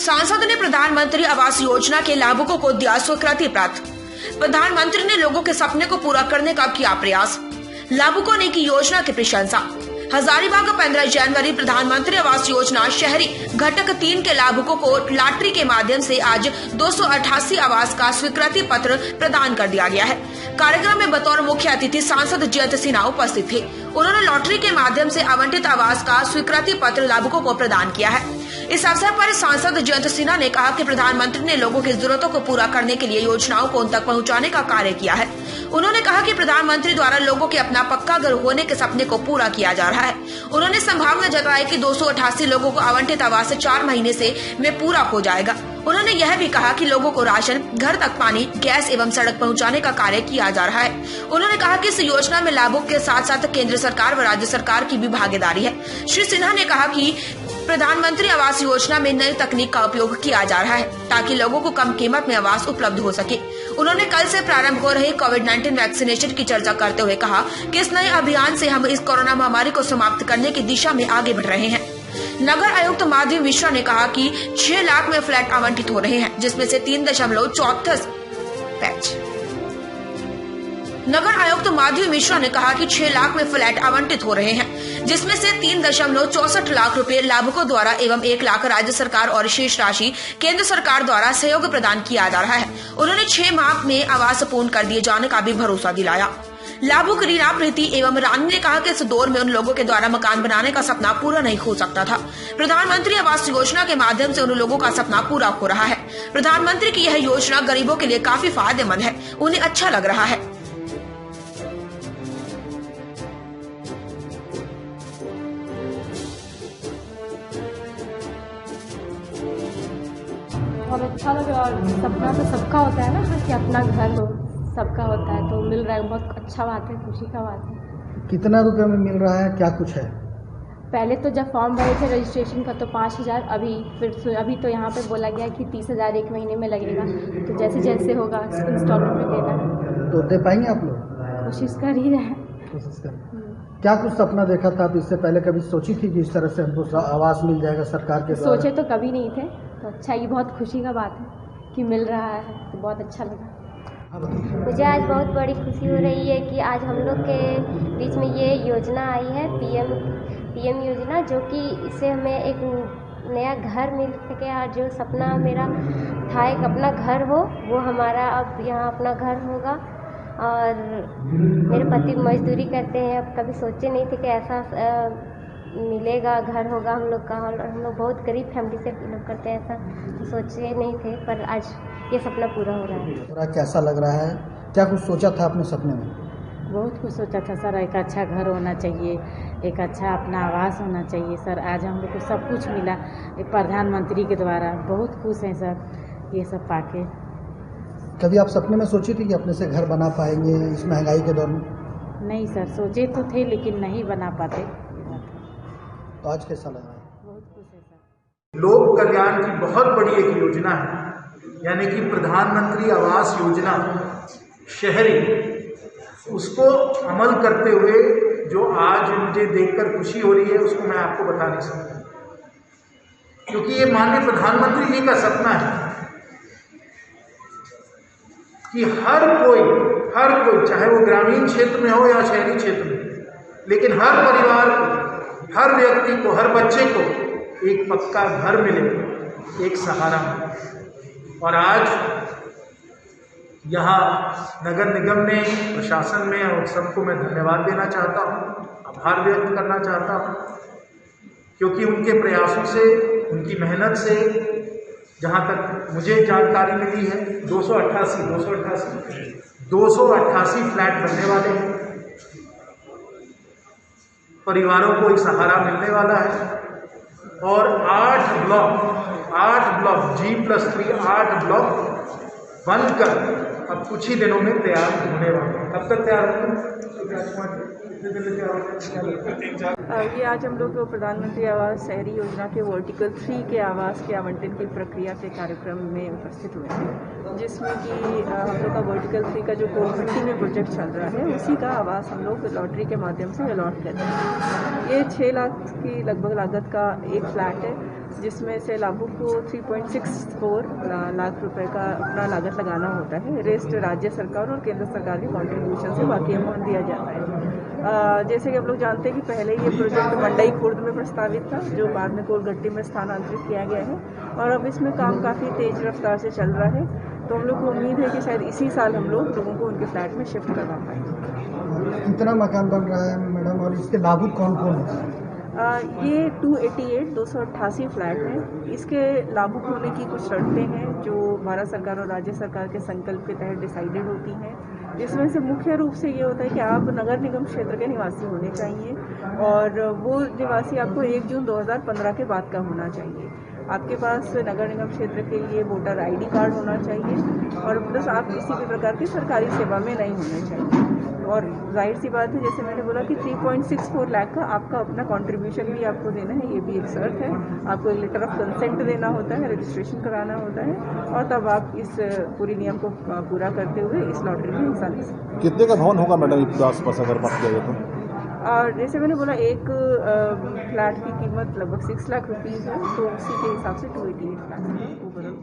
सांसद ने प्रधानमंत्री आवास योजना के लाभुकों को दिया स्वीकृति पत्र। प्रधानमंत्री ने लोगों के सपने को पूरा करने का किया प्रयास। लाभुकों ने की योजना की प्रशंसा। हजारीबाग 15 जनवरी प्रधानमंत्री आवास योजना शहरी घटक 3 के लाभुकों को लॉटरी के माध्यम से आज 288 आवास का स्वीकृति पत्र प्रदान कर दिया गया है। कार्यक्रम में बतौर मुख्य अतिथि सांसद जयंत सिन्हा उपस्थित थे। उन्होंने लॉटरी के माध्यम से आवंटित आवास का स्वीकृति पत्र लाभुकों को प्रदान किया है। इस अवसर पर सांसद जयंत सिन्हा ने कहा कि प्रधानमंत्री ने लोगों की जरूरतों को पूरा करने के लिए योजनाओं को उन तक पहुंचाने का कार्य किया है। उन्होंने कहा कि प्रधानमंत्री द्वारा लोगों के अपना पक्का घर होने के सपने को पूरा किया जा रहा है। उन्होंने संभावना जताई कि 288 लोगों को आवंटित आवास 4 महीने में पूरा हो जाएगा। उन्होंने यह भी कहा कि लोगों को राशन, घर तक पानी, गैस एवं सड़क पहुंचाने का कार्य किया जा रहा है। उन्होंने कहा कि इस योजना में लाभुक के साथ साथ केंद्र सरकार व राज्य सरकार की भी भागीदारी है। श्री सिन्हा ने कहा कि प्रधानमंत्री आवास योजना में नई तकनीक का उपयोग किया जा रहा है ताकि लोगों को कम कीमत में आवास उपलब्ध हो सके। उन्होंने कल से प्रारंभ हो रहे कोविड-19 वैक्सीनेशन की चर्चा करते हुए कहा कि इस नए अभियान से हम इस कोरोना महामारी को समाप्त करने की दिशा में आगे बढ़ रहे हैं। नगर आयुक्त माधवी मिश्रा ने कहा कि 6 लाख में फ्लैट आवंटित हो रहे हैं, जिसमें से 3.34 पैच। नगर आयुक्त माधवी मिश्रा ने कहा कि 6 लाख में फ्लैट आवंटित हो रहे हैं, जिसमें से 3.64 लाख रुपए लाभुकों द्वारा एवं 1 लाख राज्य सरकार और शेष राशि केंद्र सरकार द्वारा सहयोग प्रदान किया जा रहा है। उन्होंने 6 माह में आवास पूर्ण कर दिए जाने का भी भरोसा दिलाया। लाभुक रीना, प्रीति एवं रानी ने कहा कि इस दौर में उन लोगों के द्वारा मकान बनाने का सपना पूरा नहीं हो सकता था। प्रधानमंत्री आवास योजना के माध्यम से उन लोगों का सपना पूरा हो रहा है। प्रधानमंत्री की यह योजना गरीबों के लिए काफी फायदेमंद है, उन्हें अच्छा लग रहा है। बहुत अच्छा लग रहा है। सपना तो सबका होता है ना कि अपना घर हो, सबका होता है, तो मिल रहा है, बहुत अच्छा बात है, खुशी का बात है। कितना रुपए में मिल रहा है, क्या कुछ है? पहले तो जब फॉर्म भरे थे रजिस्ट्रेशन का तो 5,000, अभी तो यहाँ पे बोला गया कि 30,000 1 महीने में लगेगा। तो जैसे जैसे होगा इंस्टॉलमेंट में देना है। तो दे पाएंगे आप लोग? कोशिश कर ही रहे हैं। कोशिश कर। क्या कुछ सपना देखा था आप इससे पहले? कभी सोची थी कि इस तरह से हमको आवास मिल जाएगा सरकार के द्वारा? सोचे तो कभी नहीं थे। तो अच्छा, ये बहुत खुशी का बात है कि मिल रहा है, तो बहुत अच्छा लगा। मुझे आज बहुत बड़ी खुशी हो रही है कि आज हम लोग के बीच में ये योजना आई है, पीएम योजना, जो कि इससे हमें एक नया घर मिल सके। और जो सपना मेरा था एक अपना घर हो, वो हमारा अब यहाँ अपना घर होगा। और मेरे पति मजदूरी करते हैं, अब कभी सोचे नहीं थे कि ऐसा मिलेगा, घर होगा हम लोग का। और हम लोग बहुत गरीब फैमिली से बिलोंग करते हैं, ऐसा सोचे नहीं थे, पर आज ये सपना पूरा हो रहा है। थोड़ा कैसा लग रहा है? क्या कुछ सोचा था अपने सपने में? बहुत कुछ सोचा था सर। एक अच्छा घर होना चाहिए, एक अच्छा अपना आवास होना चाहिए सर। आज हम लोग को सब कुछ मिला एक प्रधानमंत्री के द्वारा। बहुत खुश हैं सर ये सब पाके। कभी आप सपने में सोची थी कि अपने से घर बना पाएंगे इस महंगाई के दौर में? नहीं सर, सोचे तो थे लेकिन नहीं बना पाते। तो आज कैसा लग रहा है? बहुत खुश है सर। लोक कल्याण की बहुत बड़ी एक योजना है, यानी कि प्रधानमंत्री आवास योजना शहरी, उसको अमल करते हुए जो आज मुझे देखकर खुशी हो रही है उसको मैं आपको बता नहीं सकता, क्योंकि ये माननीय प्रधानमंत्री जी का सपना है कि हर कोई चाहे वो ग्रामीण क्षेत्र में हो या शहरी क्षेत्र में, लेकिन हर परिवार को, हर व्यक्ति को, हर बच्चे को एक पक्का घर मिले, एक सहारा मिले। और आज यहाँ नगर निगम ने, प्रशासन में और सबको मैं धन्यवाद देना चाहता हूँ, आभार व्यक्त करना चाहता हूँ, क्योंकि उनके प्रयासों से, उनकी मेहनत से, जहाँ तक मुझे जानकारी मिली है 288 फ्लैट बनने वाले हैं। परिवारों को एक सहारा मिलने वाला है। और 8 ब्लॉक G+3 8 ब्लॉक बनकर अब कुछ ही दिनों में तैयार होने वाले हैं। कब तक तैयार होंगे? ये आज हम लोग प्रधानमंत्री आवास शहरी योजना के वर्टिकल 3 के आवास के आवंटन की प्रक्रिया के कार्यक्रम में उपस्थित हुए थे, जिसमें कि हम लोग का वर्टिकल 3 का जो कोवंटी में प्रोजेक्ट चल रहा है उसी का आवास हम लोग लॉटरी के माध्यम से अलॉट करते हैं। ये 6 लाख की लगभग लागत का एक फ्लैट है जिसमें से लाभुक को 3.64 लाख रुपए का अपना लागत लगाना होता है। रेस्ट राज्य सरकार और केंद्र सरकार के कंट्रीब्यूशन से बाकी अमाउंट दिया जाता है। जैसे कि आप लोग जानते हैं कि पहले ये प्रोजेक्ट मंडई खुर्द में प्रस्तावित था, जो बाद में कोलगट्टी में स्थानांतरित किया गया है, और अब इसमें काम काफ़ी तेज रफ्तार से चल रहा है। तो हम लोग को उम्मीद है कि शायद इसी साल हम लोगों को उनके फ्लैट में शिफ्ट करवा पाएंगे। कितना मकान बन रहा है मैडम, और इसके लाभुक कौन कौन है? ये 288 फ्लैट हैं। इसके लाभुक होने की कुछ शर्तें हैं जो भारत सरकार और राज्य सरकार के संकल्प के तहत डिसाइडेड होती हैं। इसमें से मुख्य रूप से ये होता है कि आप नगर निगम क्षेत्र के निवासी होने चाहिए, और वो निवासी आपको 1 जून 2015 के बाद का होना चाहिए। आपके पास नगर निगम क्षेत्र के लिए वोटर आईडी कार्ड होना चाहिए, और प्लस आप किसी भी प्रकार की सरकारी सेवा में नहीं होने चाहिए। और जाहिर सी बात है, जैसे मैंने बोला कि 3.64 लाख का आपका अपना कंट्रीब्यूशन भी आपको देना है, ये भी एक शर्त है। आपको एक लेटर ऑफ कंसेंट देना होता है, रजिस्ट्रेशन कराना होता है, और तब आप इस पूरी नियम को पूरा करते हुए इस लॉटरी में हिस्सा ले सकते हैं। कितने का भवन होगा मैडम इसके आसपास अगर बात किया जाए तो? और जैसे मैंने बोला, एक फ्लैट की कीमत लगभग 6 लाख रुपीज़ है, तो उसी के हिसाब से 288 फ्लैट ओवरऑल।